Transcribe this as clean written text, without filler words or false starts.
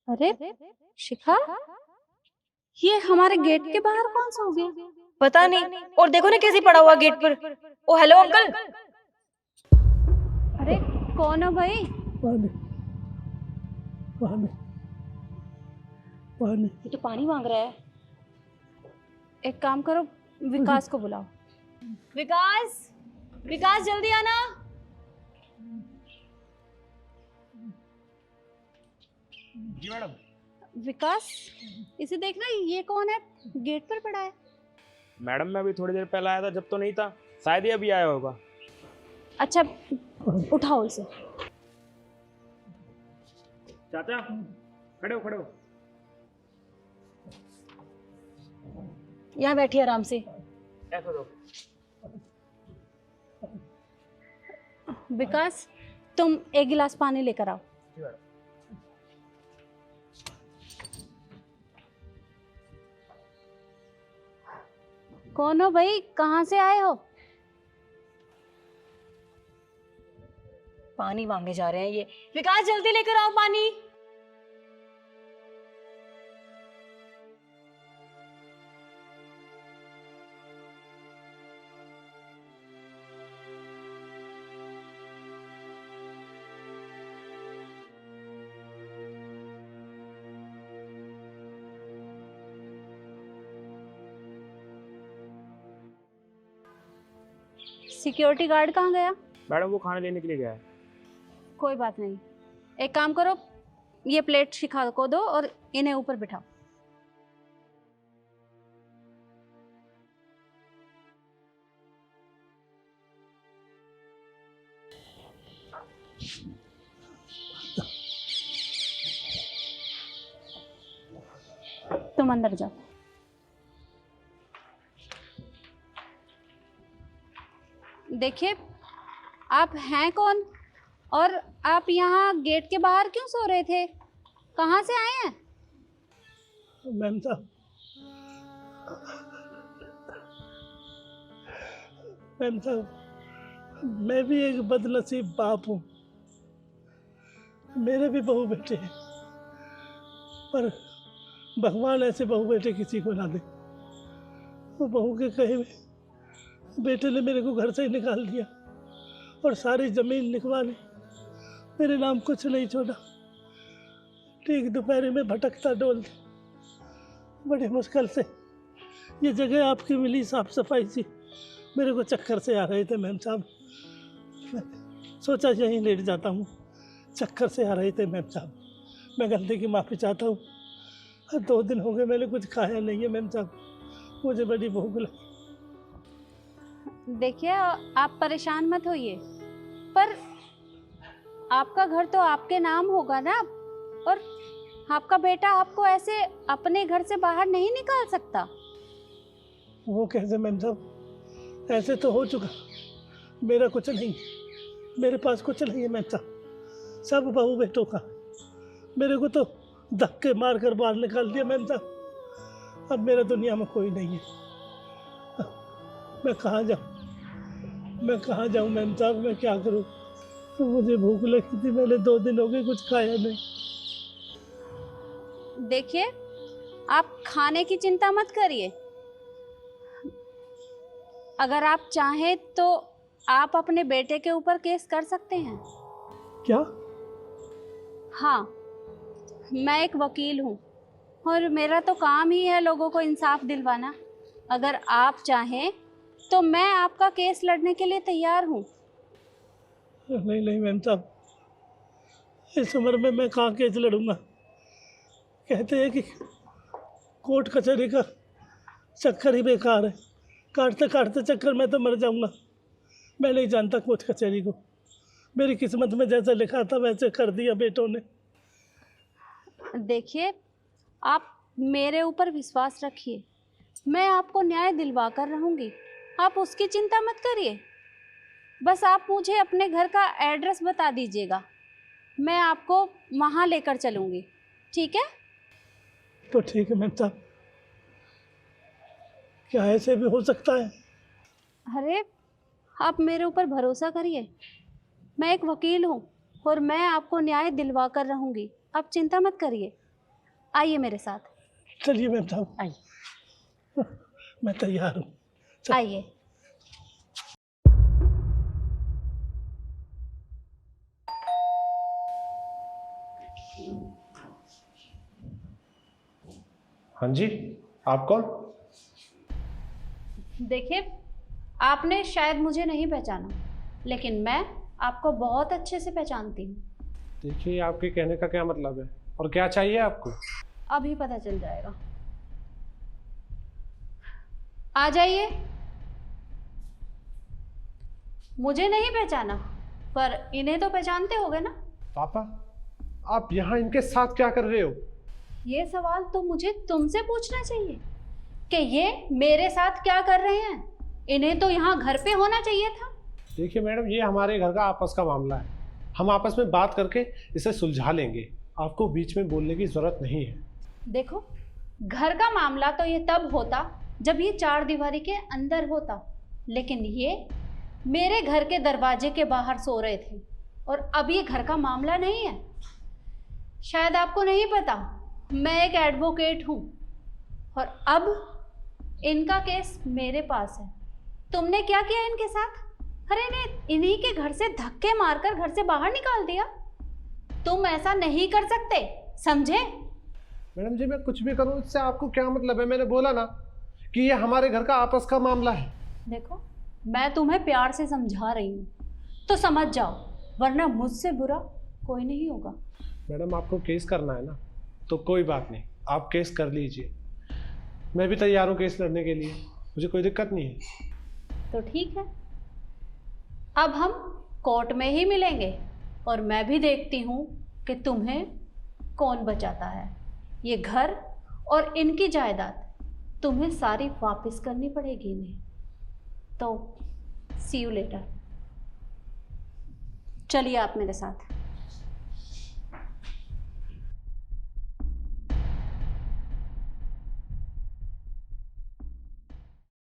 अरे शिखा, ये हमारे गेट के बाहर कौन सा हो गया? पता नहीं। और देखो ना कैसे पड़ा हुआ गेट पर। ओ हेलो अंकल। अरे कौन हो भाई? पानी पानी पानी। ये तो पानी मांग रहा है। एक काम करो, विकास को बुलाओ। विकास, विकास जल्दी आना। जी मैडम। विकास, इसे देखना, ये कौन है? गेट पर पड़ा है। मैडम मैं अभी थोड़ी देर पहले आया था, जब तो नहीं था, शायद ही अभी आया होगा। अच्छा, उठाओ इसे। चाचा खड़े हो, खड़े हो। यहाँ बैठिए आराम से। ऐसा दो। विकास, तुम एक गिलास पानी लेकर आओ। जी मैडम। कौन हो भाई, कहाँ से आए हो? पानी मांगने जा रहे हैं ये। विकास जल्दी लेकर आओ पानी। सिक्योरिटी गार्ड कहाँ गया? मैडम वो खाना लेने के लिए गया है। कोई बात नहीं, एक काम करो, ये प्लेट शिखा को दो और इन्हें ऊपर बिठाओ। तुम अंदर जाओ। देखिए, आप हैं कौन और आप यहाँ गेट के बाहर क्यों सो रहे थे? कहाँ से आए हैं? मैम साहब, मैम साहब, मैं भी एक बदनसीब बाप हूँ। मेरे भी बहू बेटे हैं, पर भगवान ऐसे बहू बेटे किसी को ना दे। वो बहू के कहे में बेटे ने मेरे को घर से ही निकाल दिया और सारी जमीन लिखवा ली, मेरे नाम कुछ नहीं छोड़ा। ठीक दोपहर में भटकता डोलता बड़ी मुश्किल से ये जगह आपकी मिली, साफ सफाई सी। मेरे को चक्कर से आ रहे थे मैम साहब, सोचा यहीं लेट जाता हूँ। चक्कर से आ रहे थे मैम साहब, मैं गलती की माफ़ी चाहता हूँ। 2 दिन हो गए मैंने कुछ खाया नहीं है मैम साहब, मुझे बड़ी भूख लगी। देखिए, आप परेशान मत होइए, पर आपका घर तो आपके नाम होगा ना, और आपका बेटा आपको ऐसे अपने घर से बाहर नहीं निकाल सकता। वो कैसे मैम साहब, ऐसे तो हो चुका। मेरा कुछ नहीं, मेरे पास कुछ नहीं है मैम साहब, सब बहू बेटों का। मेरे को तो धक्के मार कर बाहर निकाल दिया मैम साहब। अब मेरा दुनिया में कोई नहीं है। मैं कहाँ जाऊँ, मैं कहाँ जाऊँ मैम साहब, मैं क्या करूँ? तो मुझे भूख लगी थी, मैंने 2 दिन हो गए कुछ खाया नहीं। देखिए, आप खाने की चिंता मत करिए। अगर आप चाहें तो आप अपने बेटे के ऊपर केस कर सकते हैं। क्या? हाँ, मैं एक वकील हूँ और मेरा तो काम ही है लोगों को इंसाफ दिलवाना। अगर आप चाहें तो मैं आपका केस लड़ने के लिए तैयार हूँ। नहीं नहीं मैम साहब, इस उम्र में मैं कहाँ केस लड़ूंगा। कहते हैं कि कोर्ट कचहरी का चक्कर ही बेकार है, काटते काटते चक्कर में तो मर जाऊंगा। मैं नहीं जानता कोर्ट कचहरी को, मेरी किस्मत में जैसा लिखा था वैसे कर दिया बेटों ने। देखिए, आप मेरे ऊपर विश्वास रखिए, मैं आपको न्याय दिलवा कर रहूँगी, आप उसकी चिंता मत करिए। बस आप मुझे अपने घर का एड्रेस बता दीजिएगा, मैं आपको वहाँ लेकर चलूँगी, ठीक है? तो ठीक है मैम साहब, क्या ऐसे भी हो सकता है? अरे, आप मेरे ऊपर भरोसा करिए, मैं एक वकील हूँ और मैं आपको न्याय दिलवा कर रहूँगी। आप चिंता मत करिए, आइए मेरे साथ, चलिए मैम साहब, आइए मैं तैयार हूँ। आइए। हाँ जी, आप कौन? देखिए, आपने शायद मुझे नहीं पहचाना, लेकिन मैं आपको बहुत अच्छे से पहचानती हूँ। देखिए, आपके कहने का क्या मतलब है और क्या चाहिए आपको? अभी पता चल जाएगा, आ जाइए। मुझे नहीं पहचाना, पर इन्हें तो पहचानते होगे ना? पापा, आप यहाँ इनके साथ क्या कर रहे हो? ये सवाल तो मुझे तुमसे पूछना चाहिए कि ये मेरे साथ क्या कर रहे हैं। इन्हें तो यहाँ घर पे होना चाहिए था। देखिए मैडम, ये हमारे घर का आपस का मामला है। हम आपस में बात करके इसे सुलझा लेंगे। आपको बीच में बोलने की जरूरत नहीं है। देखो, घर का मामला तो ये तब होता जब ये चार दीवारी के अंदर होता, लेकिन ये मेरे घर के दरवाजे के बाहर सो रहे थे और अब ये घर का मामला नहीं है। शायद आपको नहीं पता, मैं एक एडवोकेट हूँ और अब इनका केस मेरे पास है। तुमने क्या किया इनके साथ? अरे इन्हीं के घर से धक्के मारकर घर से बाहर निकाल दिया। तुम ऐसा नहीं कर सकते, समझे? मैडम जी, मैं कुछ भी करूँ इससे आपको क्या मतलब है? मैंने बोला ना कि ये हमारे घर का आपस का मामला है। देखो, मैं तुम्हें प्यार से समझा रही हूँ तो समझ जाओ, वरना मुझसे बुरा कोई नहीं होगा। मैडम, आपको केस करना है ना, तो कोई बात नहीं, आप केस कर लीजिए। मैं भी तैयार हूँ केस लड़ने के लिए, मुझे कोई दिक्कत नहीं है। तो ठीक है, अब हम कोर्ट में ही मिलेंगे और मैं भी देखती हूँ कि तुम्हें कौन बचाता है। ये घर और इनकी जायदाद तुम्हें सारी वापस करनी पड़ेगी इन्हें। तो सी यू लेटर। चलिए आप मेरे साथ।